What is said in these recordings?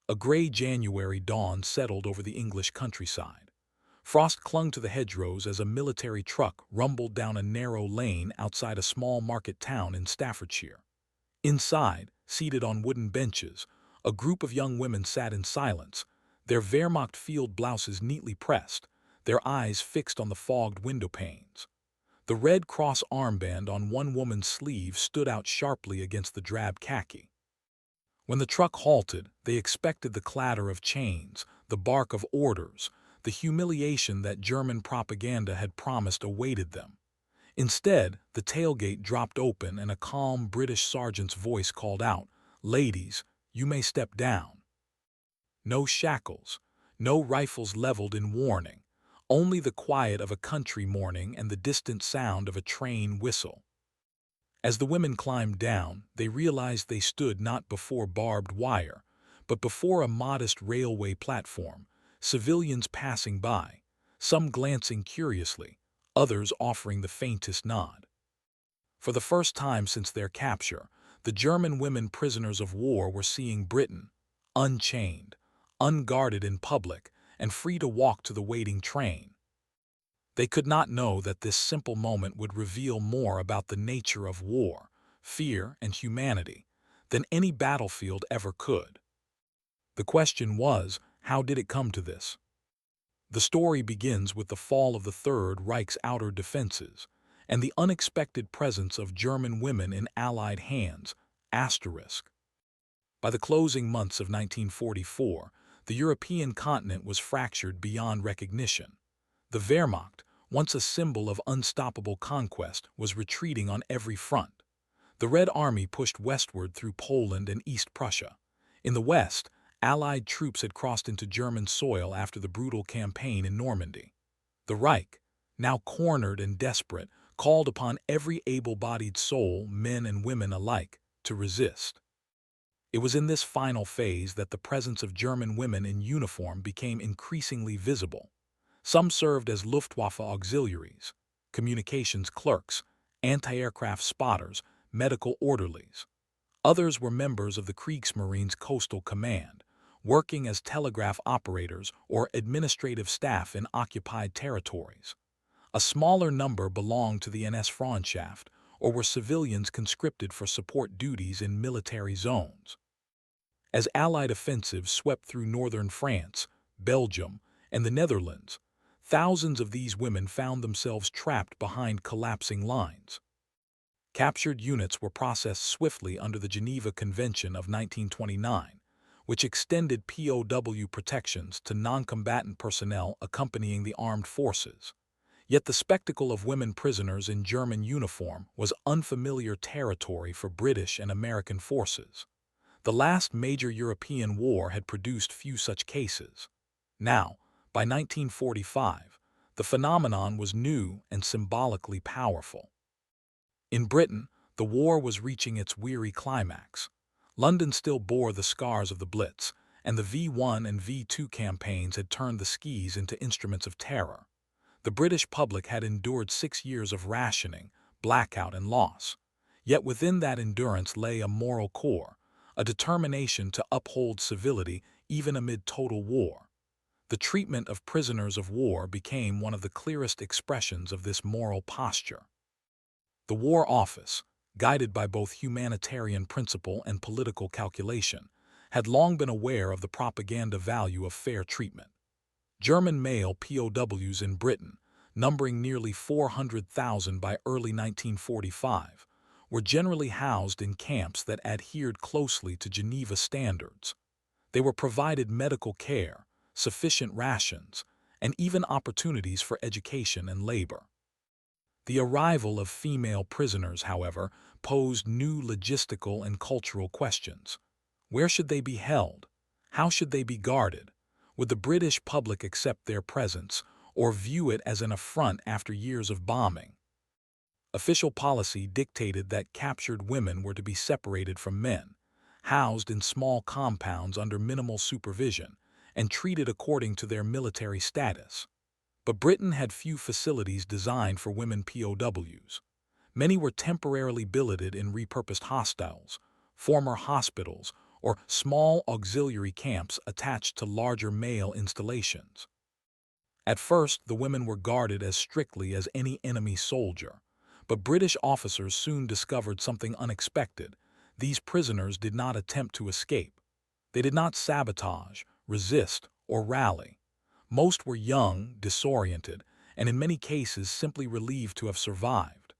A gray January dawn settled over the English countryside. Frost clung to the hedgerows as a military truck rumbled down a narrow lane outside a small market town in Staffordshire. Inside, seated on wooden benches, a group of young women sat in silence, their Wehrmacht field blouses neatly pressed, their eyes fixed on the fogged window panes. The Red Cross armband on one woman's sleeve stood out sharply against the drab khaki. When the truck halted, they expected the clatter of chains, the bark of orders, the humiliation that German propaganda had promised awaited them. Instead, the tailgate dropped open and a calm British sergeant's voice called out, "Ladies, you may step down." No shackles, no rifles leveled in warning, only the quiet of a country morning and the distant sound of a train whistle. As the women climbed down, they realized they stood not before barbed wire, but before a modest railway platform, civilians passing by, some glancing curiously, others offering the faintest nod. For the first time since their capture, the German women prisoners of war were seeing Britain, unchained, unguarded in public, and free to walk to the waiting train. They could not know that this simple moment would reveal more about the nature of war, fear, and humanity than any battlefield ever could. The question was, how did it come to this? The story begins with the fall of the Third Reich's outer defenses and the unexpected presence of German women in Allied hands, Astonished. By the closing months of 1944, the European continent was fractured beyond recognition. The Wehrmacht, once a symbol of unstoppable conquest, was retreating on every front. The Red Army pushed westward through Poland and East Prussia. In the west, Allied troops had crossed into German soil after the brutal campaign in Normandy. The Reich, now cornered and desperate, called upon every able-bodied soul, men and women alike, to resist. It was in this final phase that the presence of German women in uniform became increasingly visible. Some served as Luftwaffe auxiliaries, communications clerks, anti-aircraft spotters, medical orderlies. Others were members of the Kriegsmarine's Coastal Command, working as telegraph operators or administrative staff in occupied territories. A smaller number belonged to the NS-Freundschaft or were civilians conscripted for support duties in military zones. As Allied offensives swept through northern France, Belgium, and the Netherlands, thousands of these women found themselves trapped behind collapsing lines. Captured units were processed swiftly under the Geneva Convention of 1929, which extended POW protections to non-combatant personnel accompanying the armed forces. Yet the spectacle of women prisoners in German uniform was unfamiliar territory for British and American forces. The last major European war had produced few such cases. Now, by 1945, the phenomenon was new and symbolically powerful. In Britain, the war was reaching its weary climax. London still bore the scars of the Blitz, and the V1 and V2 campaigns had turned the skis into instruments of terror. The British public had endured 6 years of rationing, blackout, and loss. Yet within that endurance lay a moral core, a determination to uphold civility even amid total war. The treatment of prisoners of war became one of the clearest expressions of this moral posture. The War Office, guided by both humanitarian principle and political calculation, had long been aware of the propaganda value of fair treatment. German male POWs in Britain, numbering nearly 400,000 by early 1945, were generally housed in camps that adhered closely to Geneva standards. They were provided medical care, sufficient rations, and even opportunities for education and labor. The arrival of female prisoners, however, posed new logistical and cultural questions. Where should they be held? How should they be guarded? Would the British public accept their presence or view it as an affront after years of bombing? Official policy dictated that captured women were to be separated from men, housed in small compounds under minimal supervision, and treated according to their military status. But Britain had few facilities designed for women POWs. Many were temporarily billeted in repurposed hostels, former hospitals, or small auxiliary camps attached to larger male installations. At first, the women were guarded as strictly as any enemy soldier, but British officers soon discovered something unexpected. These prisoners did not attempt to escape. They did not sabotage, resist, or rally. Most were young, disoriented, and in many cases simply relieved to have survived.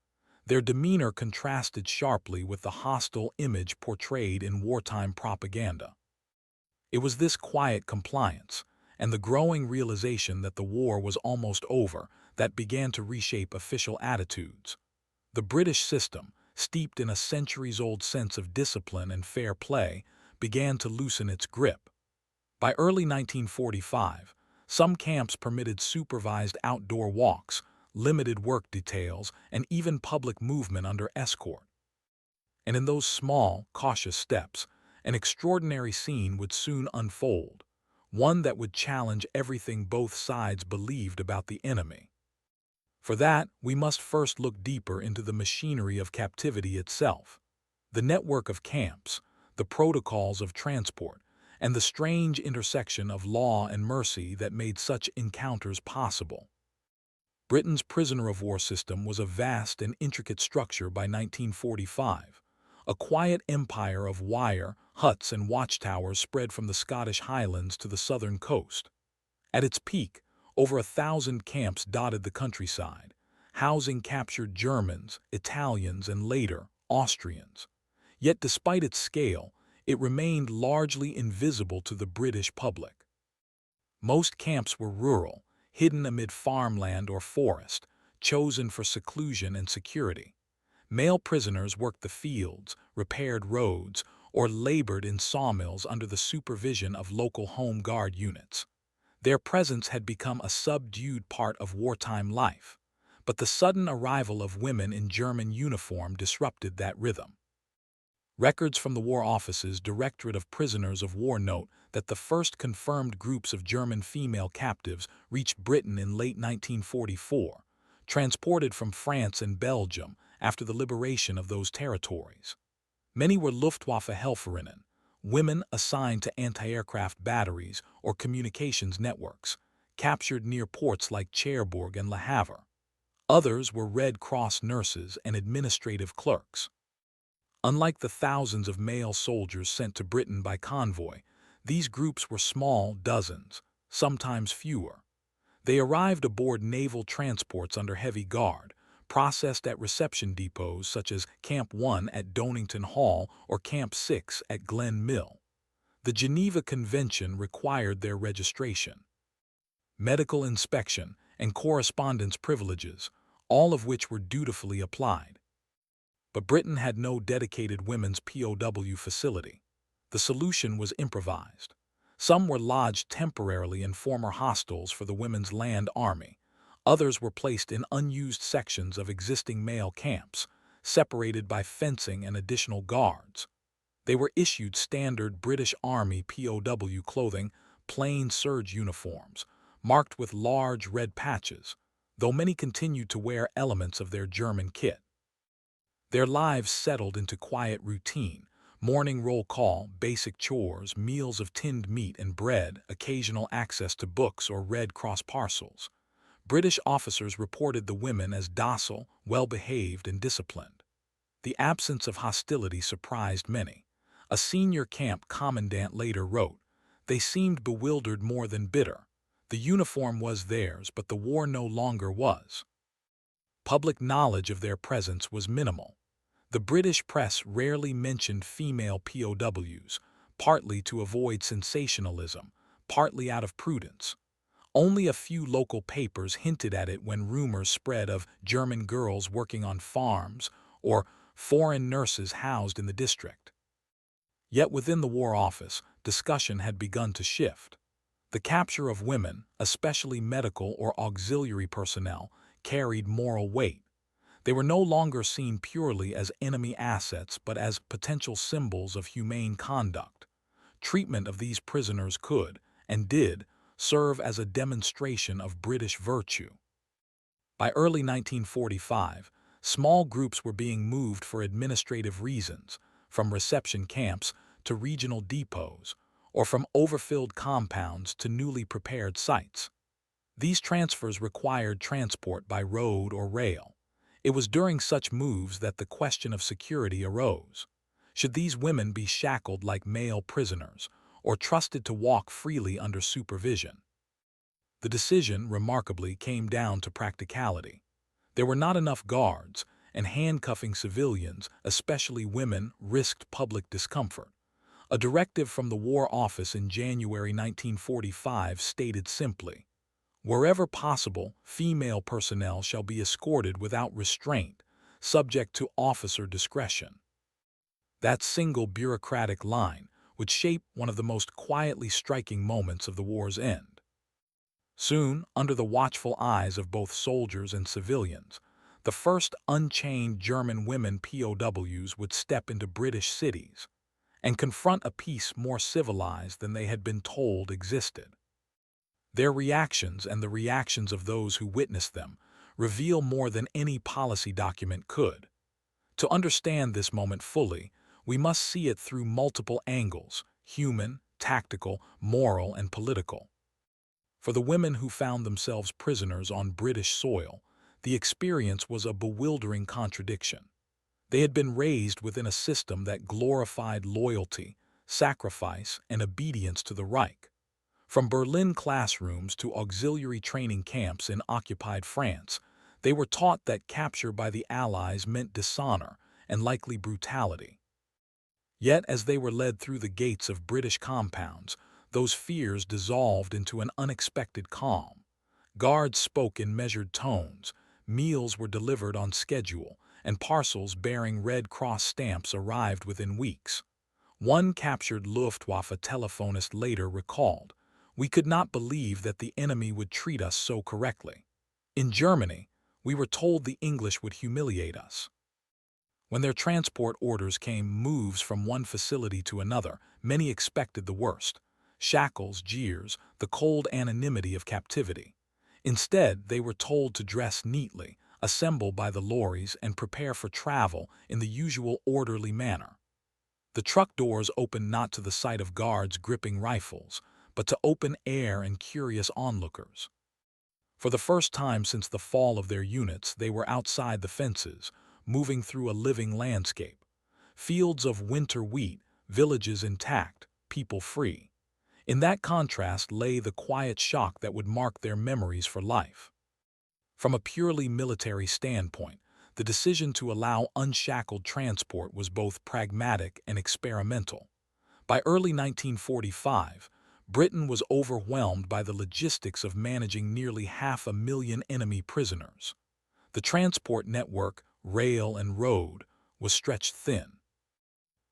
Their demeanor contrasted sharply with the hostile image portrayed in wartime propaganda. It was this quiet compliance, and the growing realization that the war was almost over, that began to reshape official attitudes. The British system, steeped in a centuries-old sense of discipline and fair play, began to loosen its grip. By early 1945, some camps permitted supervised outdoor walks, limited work details, and even public movement under escort. And in those small, cautious steps, an extraordinary scene would soon unfold, one that would challenge everything both sides believed about the enemy. For that, we must first look deeper into the machinery of captivity itself. The network of camps, the protocols of transport, and the strange intersection of law and mercy that made such encounters possible. Britain's prisoner of war system was a vast and intricate structure by 1945, a quiet empire of wire, huts, and watchtowers spread from the Scottish Highlands to the southern coast. At its peak, over 1,000 camps dotted the countryside, housing captured Germans, Italians, and later, Austrians. Yet despite its scale, it remained largely invisible to the British public. Most camps were rural, hidden amid farmland or forest, chosen for seclusion and security. Male prisoners worked the fields, repaired roads, or labored in sawmills under the supervision of local home guard units. Their presence had become a subdued part of wartime life, but the sudden arrival of women in German uniform disrupted that rhythm. Records from the War Office's Directorate of Prisoners of War note that the first confirmed groups of German female captives reached Britain in late 1944, transported from France and Belgium after the liberation of those territories. Many were Luftwaffe Helferinnen, women assigned to anti-aircraft batteries or communications networks, captured near ports like Cherbourg and Le Havre. Others were Red Cross nurses and administrative clerks. Unlike the thousands of male soldiers sent to Britain by convoy, these groups were small dozens, sometimes fewer. They arrived aboard naval transports under heavy guard, processed at reception depots such as Camp 1 at Donington Hall or Camp 6 at Glen Mill. The Geneva Convention required their registration, medical inspection, and correspondence privileges, all of which were dutifully applied. But Britain had no dedicated women's POW facility. The solution was improvised. Some were lodged temporarily in former hostels for the Women's Land Army. Others were placed in unused sections of existing male camps, separated by fencing and additional guards. They were issued standard British Army POW clothing, plain serge uniforms, marked with large red patches, though many continued to wear elements of their German kit. Their lives settled into quiet routine: morning roll call, basic chores, meals of tinned meat and bread, occasional access to books or Red Cross parcels. British officers reported the women as docile, well-behaved, and disciplined. The absence of hostility surprised many. A senior camp commandant later wrote, "They seemed bewildered more than bitter. The uniform was theirs, but the war no longer was." Public knowledge of their presence was minimal. The British press rarely mentioned female POWs, partly to avoid sensationalism, partly out of prudence. Only a few local papers hinted at it when rumors spread of German girls working on farms or foreign nurses housed in the district. Yet within the War Office, discussion had begun to shift. The capture of women, especially medical or auxiliary personnel, carried moral weight. They were no longer seen purely as enemy assets but as potential symbols of humane conduct. Treatment of these prisoners could, and did, serve as a demonstration of British virtue. By early 1945, small groups were being moved for administrative reasons, from reception camps to regional depots or from overfilled compounds to newly prepared sites. These transfers required transport by road or rail. It was during such moves that the question of security arose. Should these women be shackled like male prisoners or trusted to walk freely under supervision? The decision, remarkably, came down to practicality. There were not enough guards, and handcuffing civilians, especially women, risked public discomfort. A directive from the War Office in January 1945 stated simply, "Wherever possible, female personnel shall be escorted without restraint, subject to officer discretion." That single bureaucratic line would shape one of the most quietly striking moments of the war's end. Soon, under the watchful eyes of both soldiers and civilians, the first unchained German women POWs would step into British cities and confront a peace more civilized than they had been told existed. Their reactions and the reactions of those who witnessed them reveal more than any policy document could. To understand this moment fully, we must see it through multiple angles: human, tactical, moral, and political. For the women who found themselves prisoners on British soil, the experience was a bewildering contradiction. They had been raised within a system that glorified loyalty, sacrifice, and obedience to the Reich. From Berlin classrooms to auxiliary training camps in occupied France, they were taught that capture by the Allies meant dishonor and likely brutality. Yet, as they were led through the gates of British compounds, those fears dissolved into an unexpected calm. Guards spoke in measured tones, meals were delivered on schedule, and parcels bearing Red Cross stamps arrived within weeks. One captured Luftwaffe telephonist later recalled, "We could not believe that the enemy would treat us so correctly. In Germany, we were told the English would humiliate us." When their transport orders came moves from one facility to another, many expected the worst: shackles, jeers, the cold anonymity of captivity. Instead, they were told to dress neatly, assemble by the lorries, and prepare for travel in the usual orderly manner. The truck doors opened not to the sight of guards gripping rifles, but to open air and curious onlookers. For the first time since the fall of their units, they were outside the fences, moving through a living landscape. Fields of winter wheat, villages intact, people free. In that contrast lay the quiet shock that would mark their memories for life. From a purely military standpoint, the decision to allow unshackled transport was both pragmatic and experimental. By early 1945, Britain was overwhelmed by the logistics of managing nearly 500,000 enemy prisoners. The transport network, rail and road, was stretched thin.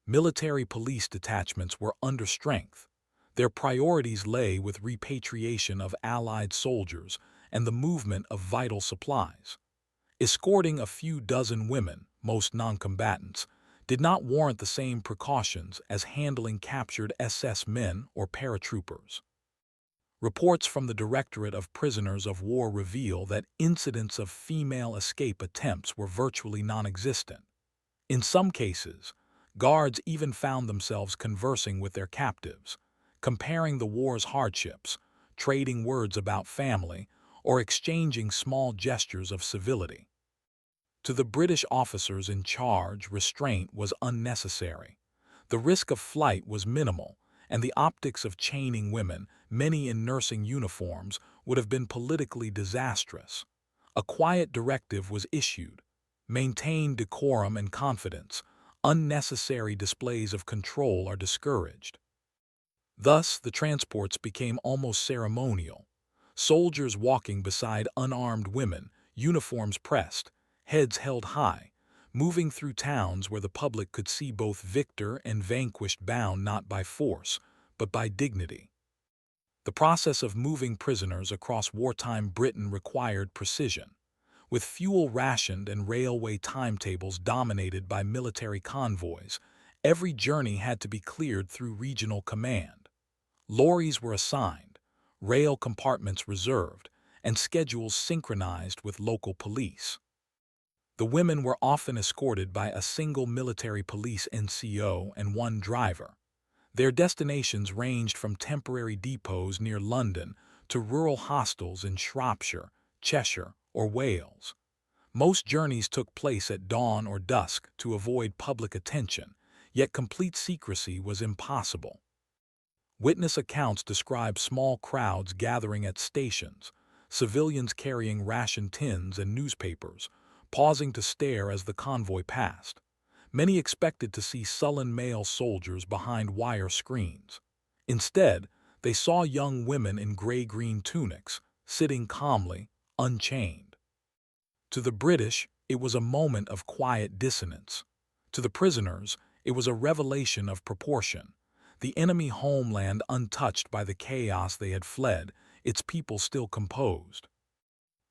Military police detachments were under strength. Their priorities lay with repatriation of Allied soldiers and the movement of vital supplies. Escorting a few dozen women, most non-combatants, did not warrant the same precautions as handling captured SS men or paratroopers. Reports from the Directorate of Prisoners of War reveal that incidents of female escape attempts were virtually non-existent. In some cases, guards even found themselves conversing with their captives, comparing the war's hardships, trading words about family, or exchanging small gestures of civility. To the British officers in charge, restraint was unnecessary. The risk of flight was minimal, and the optics of chaining women, many in nursing uniforms, would have been politically disastrous. A quiet directive was issued: maintain decorum and confidence. Unnecessary displays of control are discouraged. Thus, the transports became almost ceremonial. Soldiers walking beside unarmed women, uniforms pressed, heads held high, moving through towns where the public could see both victor and vanquished, bound not by force, but by dignity. The process of moving prisoners across wartime Britain required precision. With fuel rationed and railway timetables dominated by military convoys, every journey had to be cleared through regional command. Lorries were assigned, rail compartments reserved, and schedules synchronized with local police. The women were often escorted by a single military police NCO and one driver. Their destinations ranged from temporary depots near London to rural hostels in Shropshire, Cheshire, or Wales. Most journeys took place at dawn or dusk to avoid public attention, yet complete secrecy was impossible. Witness accounts describe small crowds gathering at stations, civilians carrying ration tins and newspapers, pausing to stare as the convoy passed. Many expected to see sullen male soldiers behind wire screens. Instead, they saw young women in gray-green tunics, sitting calmly, unchained. To the British, it was a moment of quiet dissonance. To the prisoners, it was a revelation of proportion. The enemy homeland untouched by the chaos they had fled, its people still composed.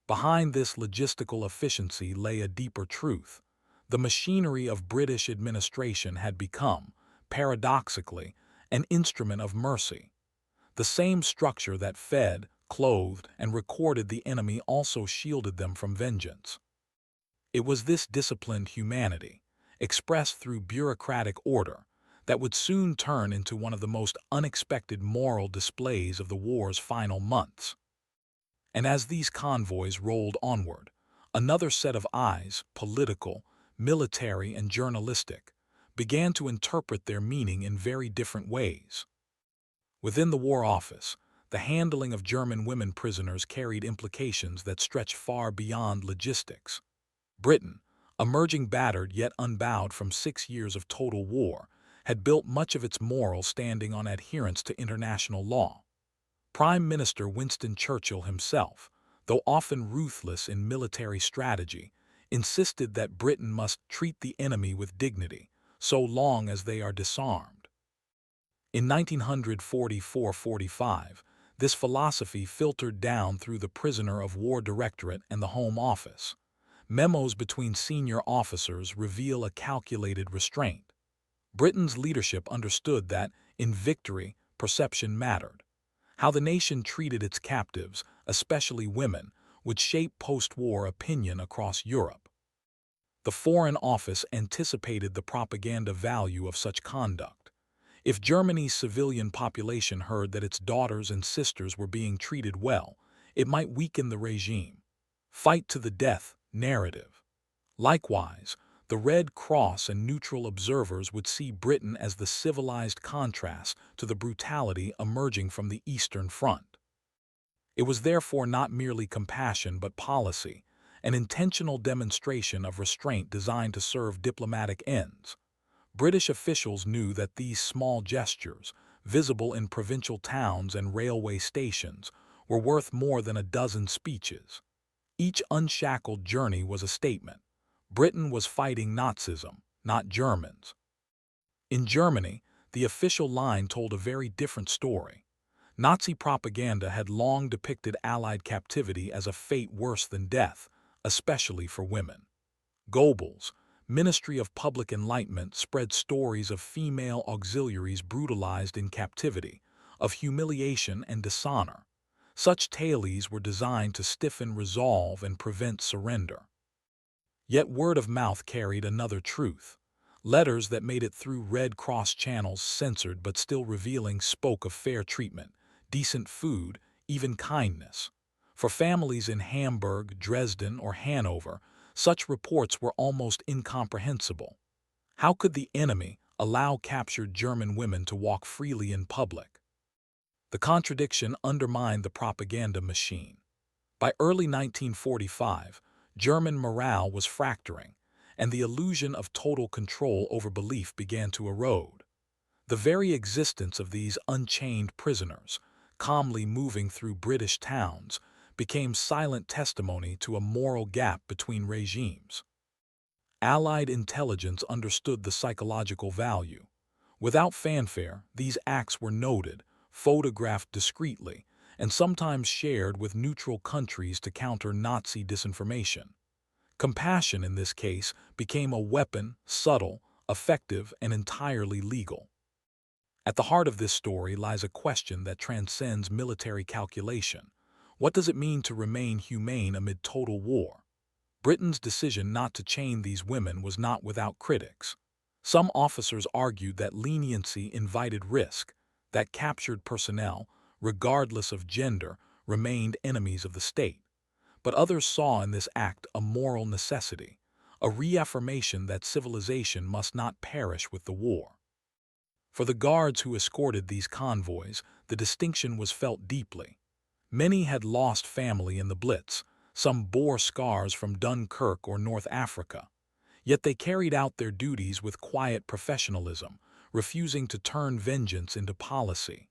Behind this logistical efficiency lay a deeper truth. The machinery of British administration had become, paradoxically, an instrument of mercy. The same structure that fed, clothed, and recorded the enemy also shielded them from vengeance. It was this disciplined humanity, expressed through bureaucratic order, that would soon turn into one of the most unexpected moral displays of the war's final months. And as these convoys rolled onward, another set of eyes, political, military, and journalistic, began to interpret their meaning in very different ways. Within the War Office, the handling of German women prisoners carried implications that stretched far beyond logistics. Britain, emerging battered yet unbowed from 6 years of total war, had built much of its moral standing on adherence to international law. Prime Minister Winston Churchill himself, though often ruthless in military strategy, insisted that Britain must treat the enemy with dignity, so long as they are disarmed. In 1944-45, this philosophy filtered down through the Prisoner of War Directorate and the Home Office. Memos between senior officers reveal a calculated restraint. Britain's leadership understood that, in victory, perception mattered. How the nation treated its captives, especially women, would shape post-war opinion across Europe. The Foreign Office anticipated the propaganda value of such conduct. If Germany's civilian population heard that its daughters and sisters were being treated well, it might weaken the regime. Fight to the death narrative. Likewise, the Red Cross and neutral observers would see Britain as the civilized contrast to the brutality emerging from the Eastern Front. It was therefore not merely compassion but policy, an intentional demonstration of restraint designed to serve diplomatic ends. British officials knew that these small gestures, visible in provincial towns and railway stations, were worth more than a dozen speeches. Each unshackled journey was a statement. Britain was fighting Nazism, not Germans. In Germany, the official line told a very different story. Nazi propaganda had long depicted Allied captivity as a fate worse than death, especially for women. Goebbels, Ministry of Public Enlightenment, spread stories of female auxiliaries brutalized in captivity, of humiliation and dishonor. Such tales were designed to stiffen resolve and prevent surrender. Yet word of mouth carried another truth. Letters that made it through Red Cross channels, censored but still revealing, spoke of fair treatment, decent food, even kindness. For families in Hamburg, Dresden, or Hanover, such reports were almost incomprehensible. How could the enemy allow captured German women to walk freely in public? The contradiction undermined the propaganda machine. By early 1945, German morale was fracturing, and the illusion of total control over belief began to erode. The very existence of these unchained prisoners, calmly moving through British towns, became silent testimony to a moral gap between regimes. Allied intelligence understood the psychological value. Without fanfare, these acts were noted, photographed discreetly, and sometimes shared with neutral countries to counter Nazi disinformation. Compassion, in this case, became a weapon, subtle, effective, and entirely legal. At the heart of this story lies a question that transcends military calculation. What does it mean to remain humane amid total war? Britain's decision not to chain these women was not without critics. Some officers argued that leniency invited risk, that captured personnel, regardless of gender, remained enemies of the state. But others saw in this act a moral necessity, a reaffirmation that civilization must not perish with the war. For the guards who escorted these convoys, the distinction was felt deeply. Many had lost family in the Blitz, some bore scars from Dunkirk or North Africa. Yet they carried out their duties with quiet professionalism, refusing to turn vengeance into policy.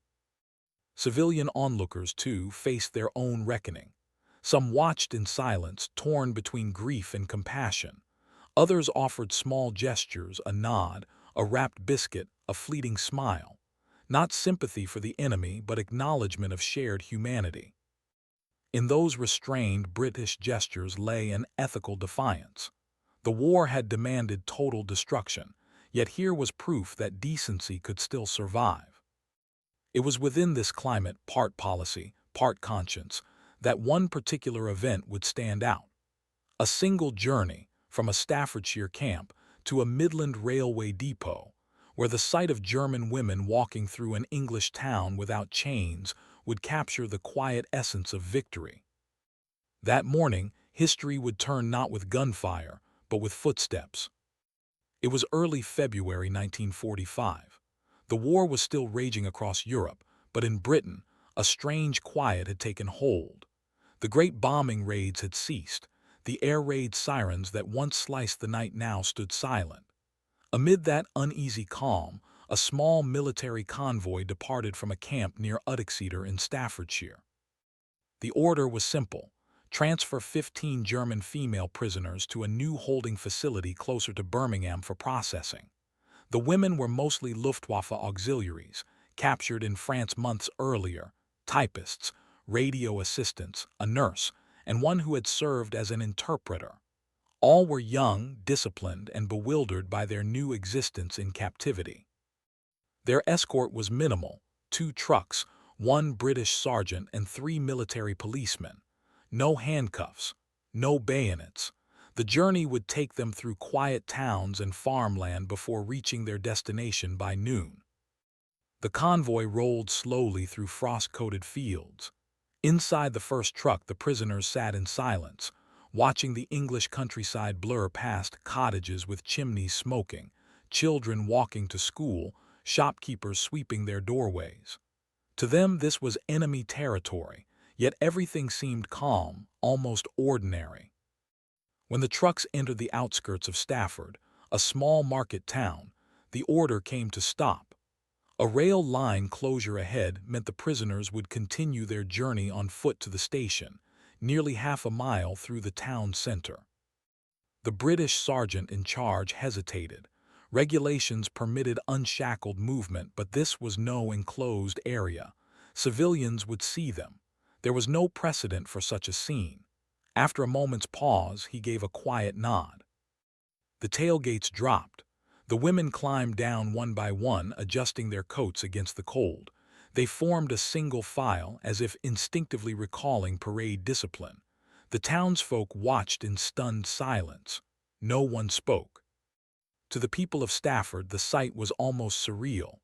Civilian onlookers, too, faced their own reckoning. Some watched in silence, torn between grief and compassion. Others offered small gestures, a nod, a wrapped biscuit, a fleeting smile. Not sympathy for the enemy, but acknowledgement of shared humanity. In those restrained British gestures lay an ethical defiance. The war had demanded total destruction, yet here was proof that decency could still survive. It was within this climate, part policy, part conscience, that one particular event would stand out. A single journey, from a Staffordshire camp to a Midland railway depot, where the sight of German women walking through an English town without chains would capture the quiet essence of victory. That morning, history would turn not with gunfire, but with footsteps. It was early February 1945. The war was still raging across Europe, but in Britain, a strange quiet had taken hold. The great bombing raids had ceased. The air raid sirens that once sliced the night now stood silent. Amid that uneasy calm, a small military convoy departed from a camp near Unchained in Staffordshire. The order was simple: transfer 15 German female prisoners to a new holding facility closer to Birmingham for processing. The women were mostly Luftwaffe auxiliaries, captured in France months earlier, typists, radio assistants, a nurse, and one who had served as an interpreter. All were young, disciplined, and bewildered by their new existence in captivity. Their escort was minimal: 2 trucks, 1 British sergeant, and 3 military policemen. No handcuffs, no bayonets. The journey would take them through quiet towns and farmland before reaching their destination by noon. The convoy rolled slowly through frost-coated fields. Inside the first truck, the prisoners sat in silence, watching the English countryside blur past cottages with chimneys smoking, children walking to school, shopkeepers sweeping their doorways. To them this was enemy territory, yet everything seemed calm, almost ordinary. When the trucks entered the outskirts of Stafford, a small market town, the order came to stop. A rail line closure ahead meant the prisoners would continue their journey on foot to the station, nearly half a mile through the town center. The British sergeant in charge hesitated. Regulations permitted unshackled movement, but this was no enclosed area. Civilians would see them. There was no precedent for such a scene. After a moment's pause, he gave a quiet nod. The tailgates dropped. The women climbed down one by one, adjusting their coats against the cold. They formed a single file, as if instinctively recalling parade discipline. The townsfolk watched in stunned silence. No one spoke. To the people of Stafford, the sight was almost surreal.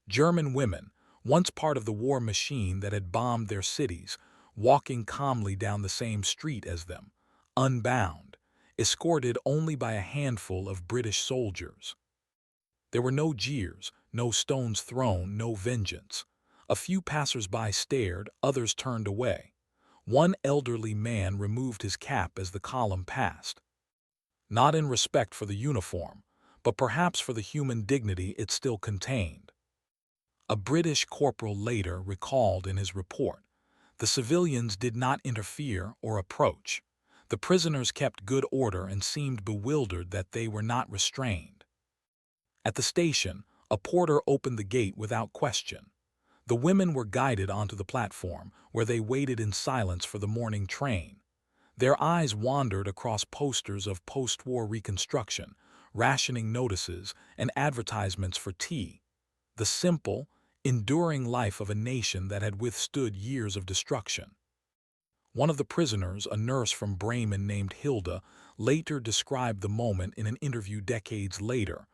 German women, once part of the war machine that had bombed their cities, walking calmly down the same street as them, unbound, escorted only by a handful of British soldiers. There were no jeers, no stones thrown, no vengeance. A few passers-by stared, others turned away. One elderly man removed his cap as the column passed. Not in respect for the uniform, but perhaps for the human dignity it still contained. A British corporal later recalled in his report, "The civilians did not interfere or approach. The prisoners kept good order and seemed bewildered that they were not restrained." At the station, a porter opened the gate without question. The women were guided onto the platform, where they waited in silence for the morning train. Their eyes wandered across posters of post-war reconstruction, rationing notices, and advertisements for tea. The simple, enduring life of a nation that had withstood years of destruction. One of the prisoners, a nurse from Bremen named Hilda, later described the moment in an interview decades later.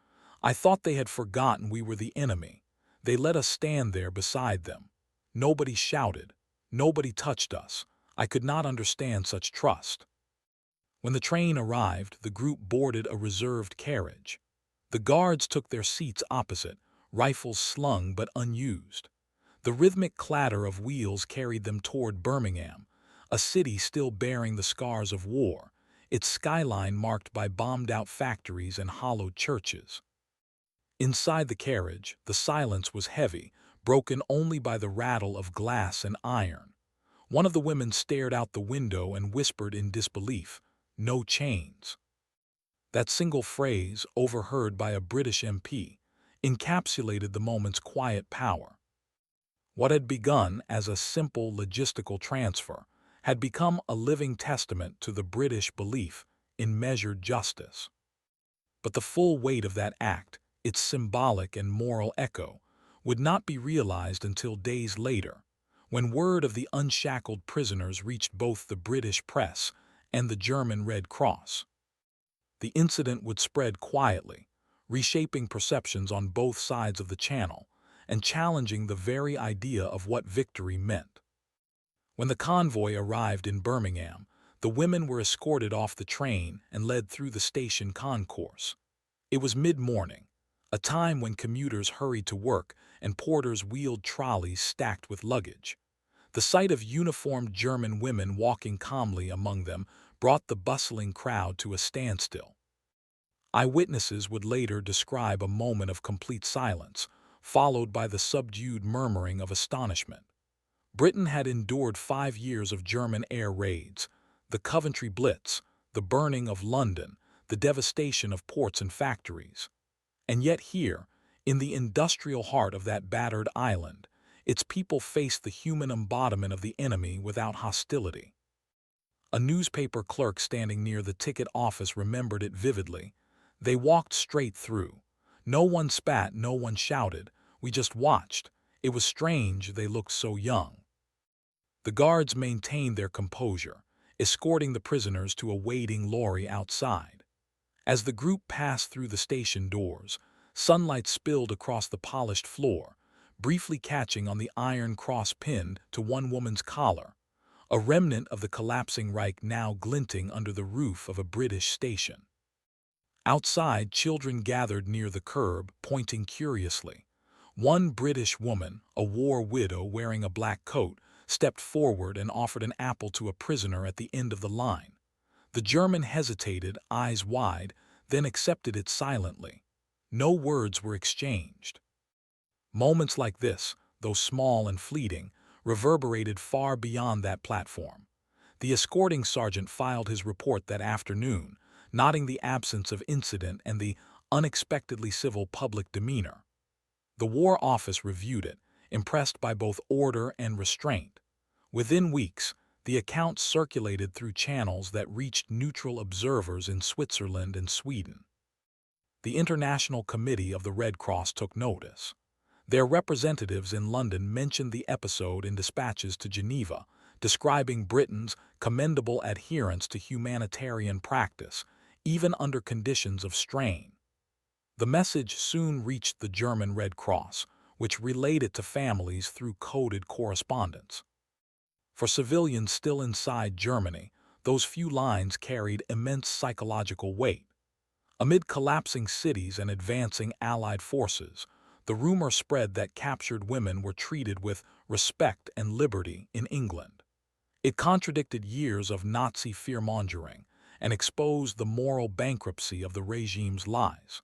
I thought they had forgotten we were the enemy. They let us stand there beside them. Nobody shouted. Nobody touched us. I could not understand such trust. When the train arrived, the group boarded a reserved carriage. The guards took their seats opposite, rifles slung but unused. The rhythmic clatter of wheels carried them toward Birmingham, a city still bearing the scars of war, its skyline marked by bombed-out factories and hollowed churches. Inside the carriage, the silence was heavy, broken only by the rattle of glass and iron. One of the women stared out the window and whispered in disbelief, "No chains." That single phrase, overheard by a British MP, encapsulated the moment's quiet power. What had begun as a simple logistical transfer had become a living testament to the British belief in measured justice. But the full weight of that act, its symbolic and moral echo, would not be realized until days later, when word of the unshackled prisoners reached both the British press and the German Red Cross. The incident would spread quietly, reshaping perceptions on both sides of the channel and challenging the very idea of what victory meant. When the convoy arrived in Birmingham, the women were escorted off the train and led through the station concourse. It was mid-morning, a time when commuters hurried to work and porters wheeled trolleys stacked with luggage. The sight of uniformed German women walking calmly among them brought the bustling crowd to a standstill. Eyewitnesses would later describe a moment of complete silence, followed by the subdued murmuring of astonishment. Britain had endured 5 years of German air raids, the Coventry Blitz, the burning of London, the devastation of ports and factories. And yet here, in the industrial heart of that battered island, its people faced the human embodiment of the enemy without hostility. A newspaper clerk standing near the ticket office remembered it vividly. They walked straight through. No one spat, no one shouted. We just watched. It was strange they looked so young. The guards maintained their composure, escorting the prisoners to a waiting lorry outside. As the group passed through the station doors, sunlight spilled across the polished floor, briefly catching on the iron cross pinned to one woman's collar, a remnant of the collapsing Reich now glinting under the roof of a British station. Outside, children gathered near the curb, pointing curiously. One British woman, a war widow wearing a black coat, stepped forward and offered an apple to a prisoner at the end of the line. The German hesitated, eyes wide, then accepted it silently. No words were exchanged. Moments like this, though small and fleeting, reverberated far beyond that platform. The escorting sergeant filed his report that afternoon, noting the absence of incident and the unexpectedly civil public demeanor. The War Office reviewed it, impressed by both order and restraint. Within weeks, the account circulated through channels that reached neutral observers in Switzerland and Sweden. The International Committee of the Red Cross took notice. Their representatives in London mentioned the episode in dispatches to Geneva, describing Britain's commendable adherence to humanitarian practice, even under conditions of strain. The message soon reached the German Red Cross, which relayed it to families through coded correspondence. For civilians still inside Germany, those few lines carried immense psychological weight. Amid collapsing cities and advancing Allied forces, the rumor spread that captured women were treated with respect and liberty in England. It contradicted years of Nazi fear-mongering and exposed the moral bankruptcy of the regime's lies.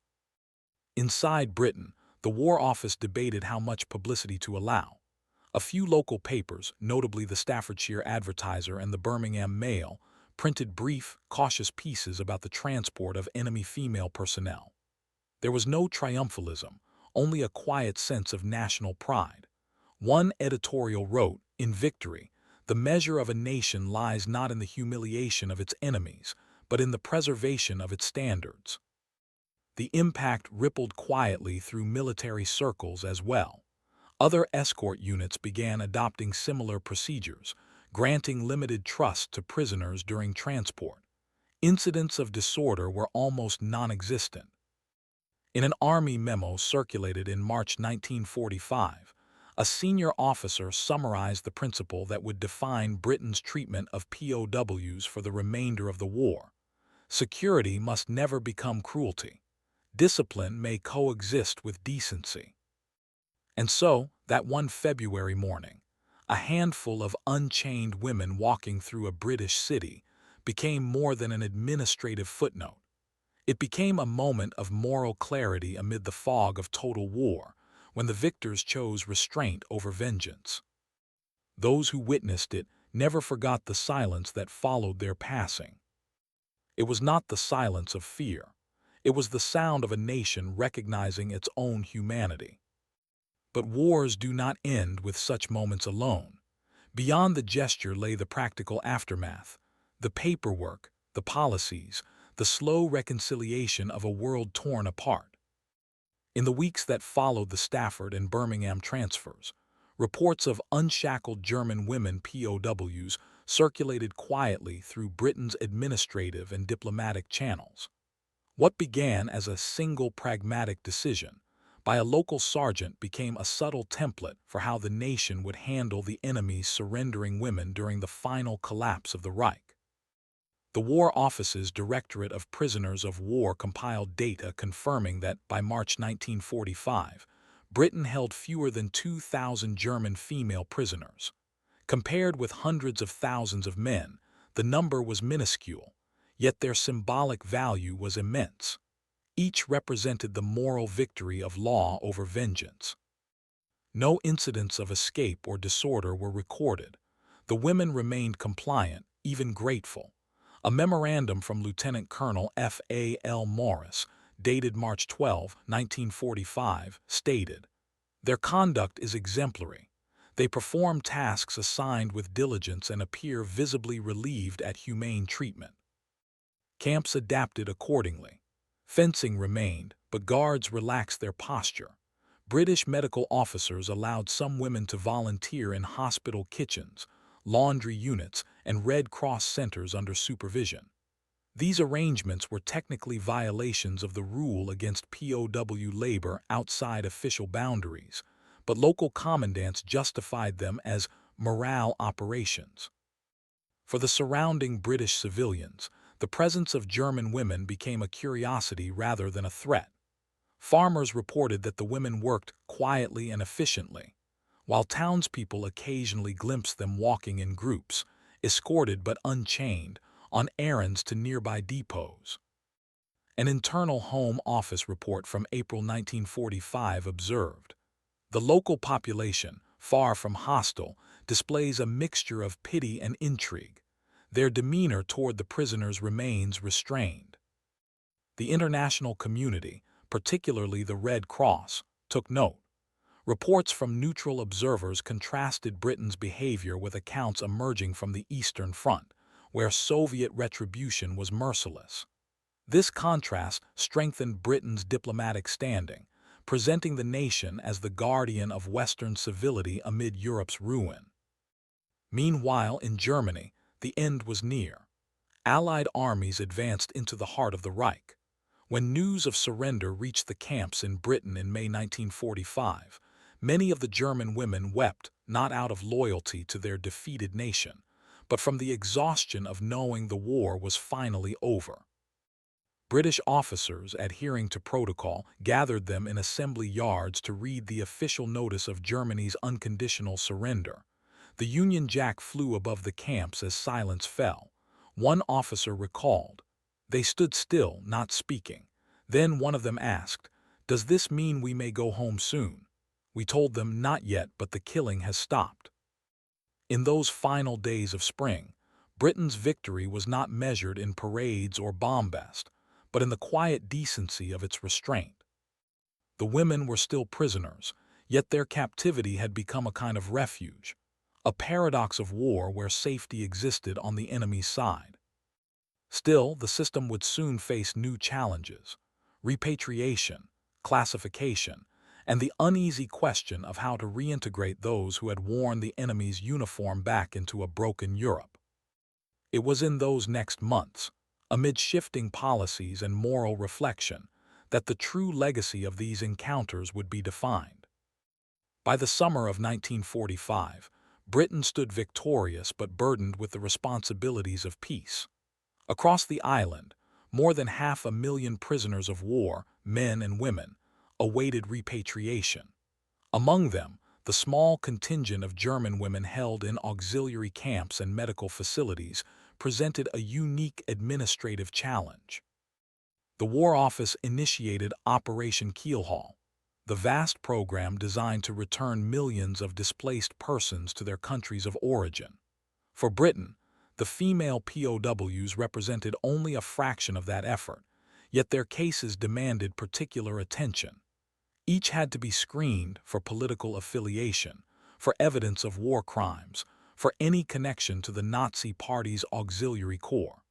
Inside Britain, the War Office debated how much publicity to allow. A few local papers, notably the Staffordshire Advertiser and the Birmingham Mail, printed brief, cautious pieces about the transport of enemy female personnel. There was no triumphalism, only a quiet sense of national pride. One editorial wrote, "In victory, the measure of a nation lies not in the humiliation of its enemies, but in the preservation of its standards." The impact rippled quietly through military circles as well. Other escort units began adopting similar procedures, granting limited trust to prisoners during transport. Incidents of disorder were almost non-existent. In an Army memo circulated in March 1945, a senior officer summarized the principle that would define Britain's treatment of POWs for the remainder of the war. Security must never become cruelty. Discipline may coexist with decency. And so, that one February morning, a handful of unchained women walking through a British city became more than an administrative footnote. It became a moment of moral clarity amid the fog of total war, when the victors chose restraint over vengeance. Those who witnessed it never forgot the silence that followed their passing. It was not the silence of fear. It was the sound of a nation recognizing its own humanity. But wars do not end with such moments alone. Beyond the gesture lay the practical aftermath, the paperwork, the policies, the slow reconciliation of a world torn apart. In the weeks that followed the Stafford and Birmingham transfers, reports of unshackled German women POWs circulated quietly through Britain's administrative and diplomatic channels. What began as a single pragmatic decision by a local sergeant became a subtle template for how the nation would handle the enemy's surrendering women during the final collapse of the Reich. The War Office's Directorate of Prisoners of War compiled data confirming that by March 1945, Britain held fewer than 2,000 German female prisoners. Compared with hundreds of thousands of men, the number was minuscule, yet their symbolic value was immense. Each represented the moral victory of law over vengeance. No incidents of escape or disorder were recorded. The women remained compliant, even grateful. A memorandum from Lieutenant Colonel F.A.L. Morris, dated March 12, 1945, stated, "Their conduct is exemplary. They perform tasks assigned with diligence and appear visibly relieved at humane treatment." Camps adapted accordingly. Fencing remained, but guards relaxed their posture. British medical officers allowed some women to volunteer in hospital kitchens, laundry units, and Red Cross centers under supervision. These arrangements were technically violations of the rule against POW labor outside official boundaries, but local commandants justified them as morale operations. For the surrounding British civilians, the presence of German women became a curiosity rather than a threat. Farmers reported that the women worked quietly and efficiently, while townspeople occasionally glimpsed them walking in groups, escorted but unchained, on errands to nearby depots. An internal Home Office report from April 1945 observed, "The local population, far from hostile, displays a mixture of pity and intrigue. Their demeanor toward the prisoners remains restrained." The international community, particularly the Red Cross, took note. Reports from neutral observers contrasted Britain's behavior with accounts emerging from the Eastern Front, where Soviet retribution was merciless. This contrast strengthened Britain's diplomatic standing, presenting the nation as the guardian of Western civility amid Europe's ruin. Meanwhile, in Germany, the end was near. Allied armies advanced into the heart of the Reich. When news of surrender reached the camps in Britain in May 1945, many of the German women wept not out of loyalty to their defeated nation, but from the exhaustion of knowing the war was finally over. British officers, adhering to protocol, gathered them in assembly yards to read the official notice of Germany's unconditional surrender. The Union Jack flew above the camps as silence fell. One officer recalled, "They stood still, not speaking. Then one of them asked, 'Does this mean we may go home soon?' We told them, 'Not yet, but the killing has stopped.'" In those final days of spring, Britain's victory was not measured in parades or bombast, but in the quiet decency of its restraint. The women were still prisoners, yet their captivity had become a kind of refuge, a paradox of war where safety existed on the enemy's side. Still, the system would soon face new challenges: repatriation, classification, and the uneasy question of how to reintegrate those who had worn the enemy's uniform back into a broken Europe. It was in those next months, amid shifting policies and moral reflection, that the true legacy of these encounters would be defined. By the summer of 1945, Britain stood victorious but burdened with the responsibilities of peace. Across the island, more than 500,000 prisoners of war, men and women, awaited repatriation. Among them, the small contingent of German women held in auxiliary camps and medical facilities presented a unique administrative challenge. The War Office initiated Operation Keelhaul, the vast program designed to return millions of displaced persons to their countries of origin. For Britain, the female POWs represented only a fraction of that effort, yet their cases demanded particular attention. Each had to be screened for political affiliation, for evidence of war crimes, for any connection to the Nazi Party's auxiliary corps.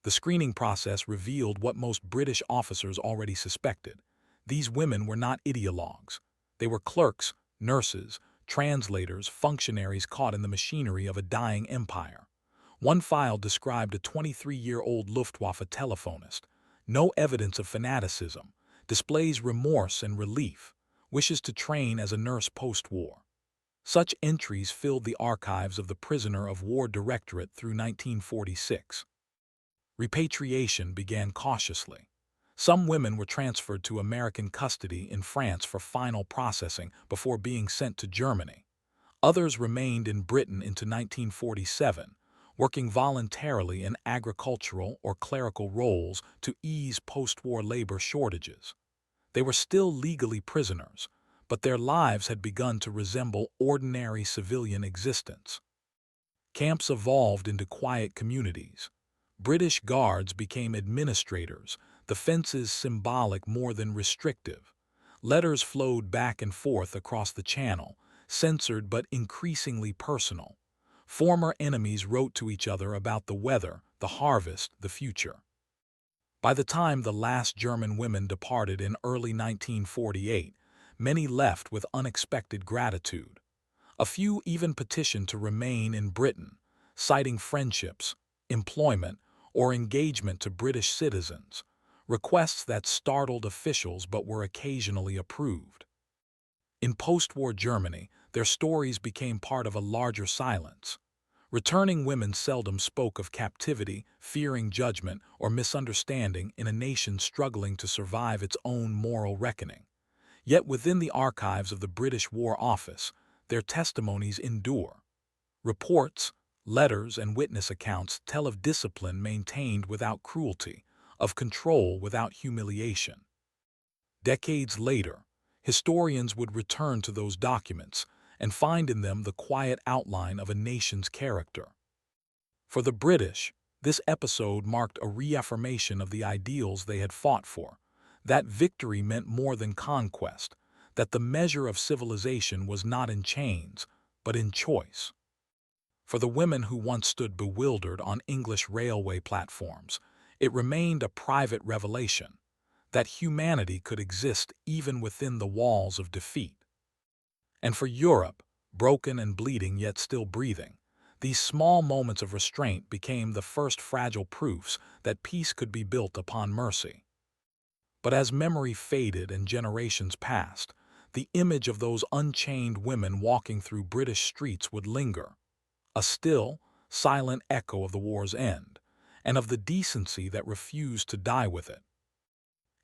The screening process revealed what most British officers already suspected. These women were not ideologues. They were clerks, nurses, translators, functionaries caught in the machinery of a dying empire. One file described a 23-year-old Luftwaffe telephonist. No evidence of fanaticism, displays remorse and relief, wishes to train as a nurse post-war. Such entries filled the archives of the Prisoner of War Directorate through 1946. Repatriation began cautiously. Some women were transferred to American custody in France for final processing before being sent to Germany. Others remained in Britain into 1947, working voluntarily in agricultural or clerical roles to ease post-war labor shortages. They were still legally prisoners, but their lives had begun to resemble ordinary civilian existence. Camps evolved into quiet communities. British guards became administrators, the fences symbolic more than restrictive. Letters flowed back and forth across the channel, censored but increasingly personal. Former enemies wrote to each other about the weather, the harvest, the future. By the time the last German women departed in early 1948, many left with unexpected gratitude. A few even petitioned to remain in Britain, citing friendships, employment, or engagement to British citizens, requests that startled officials but were occasionally approved. In post-war Germany, their stories became part of a larger silence. Returning women seldom spoke of captivity, fearing judgment, or misunderstanding in a nation struggling to survive its own moral reckoning. Yet within the archives of the British War Office, their testimonies endure. Reports, letters, and witness accounts tell of discipline maintained without cruelty, of control without humiliation. Decades later, historians would return to those documents and find in them the quiet outline of a nation's character. For the British, this episode marked a reaffirmation of the ideals they had fought for, that victory meant more than conquest, that the measure of civilization was not in chains, but in choice. For the women who once stood bewildered on English railway platforms, it remained a private revelation that humanity could exist even within the walls of defeat. And for Europe, broken and bleeding yet still breathing, these small moments of restraint became the first fragile proofs that peace could be built upon mercy. But as memory faded and generations passed, the image of those unchained women walking through British streets would linger, a still, silent echo of the war's end, and of the decency that refused to die with it.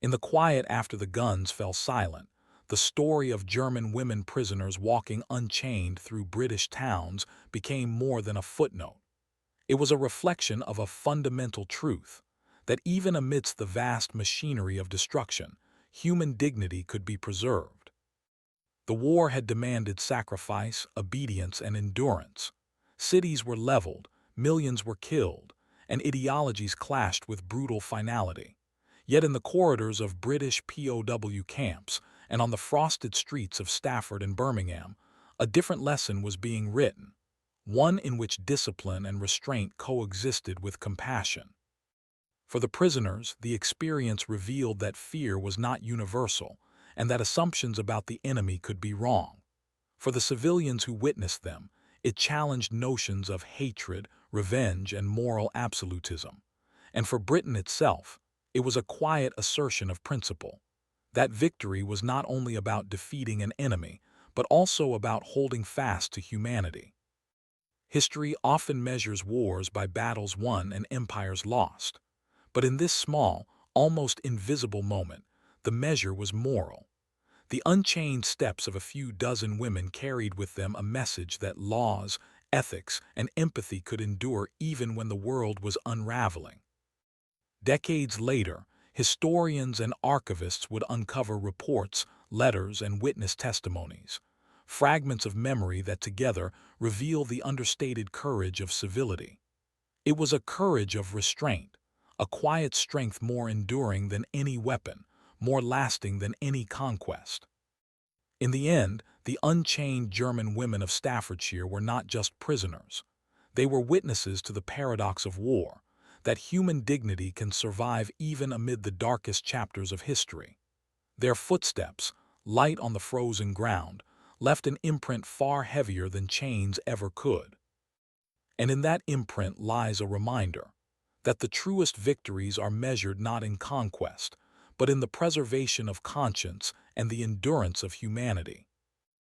In the quiet after the guns fell silent, the story of German women prisoners walking unchained through British towns became more than a footnote. It was a reflection of a fundamental truth, that even amidst the vast machinery of destruction, human dignity could be preserved. The war had demanded sacrifice, obedience, and endurance. Cities were leveled, millions were killed, and ideologies clashed with brutal finality. Yet in the corridors of British POW camps and on the frosted streets of Stafford and Birmingham, a different lesson was being written, one in which discipline and restraint coexisted with compassion. For the prisoners, the experience revealed that fear was not universal and that assumptions about the enemy could be wrong. For the civilians who witnessed them, it challenged notions of hatred, revenge, and moral absolutism. And for Britain itself, It was a quiet assertion of principle. That victory was not only about defeating an enemy, but also about holding fast to humanity. History often measures wars by battles won and empires lost. But in this small, almost invisible moment, the measure was moral. The unchained steps of a few dozen women carried with them a message that laws, ethics, and empathy could endure even when the world was unraveling. Decades later, historians and archivists would uncover reports, letters, and witness testimonies, fragments of memory that together reveal the understated courage of civility. It was a courage of restraint, a quiet strength more enduring than any weapon, more lasting than any conquest. In the end, the unchained German women of Staffordshire were not just prisoners. They were witnesses to the paradox of war, that human dignity can survive even amid the darkest chapters of history. Their footsteps, light on the frozen ground, left an imprint far heavier than chains ever could. And in that imprint lies a reminder that the truest victories are measured not in conquest, but in the preservation of conscience and the endurance of humanity.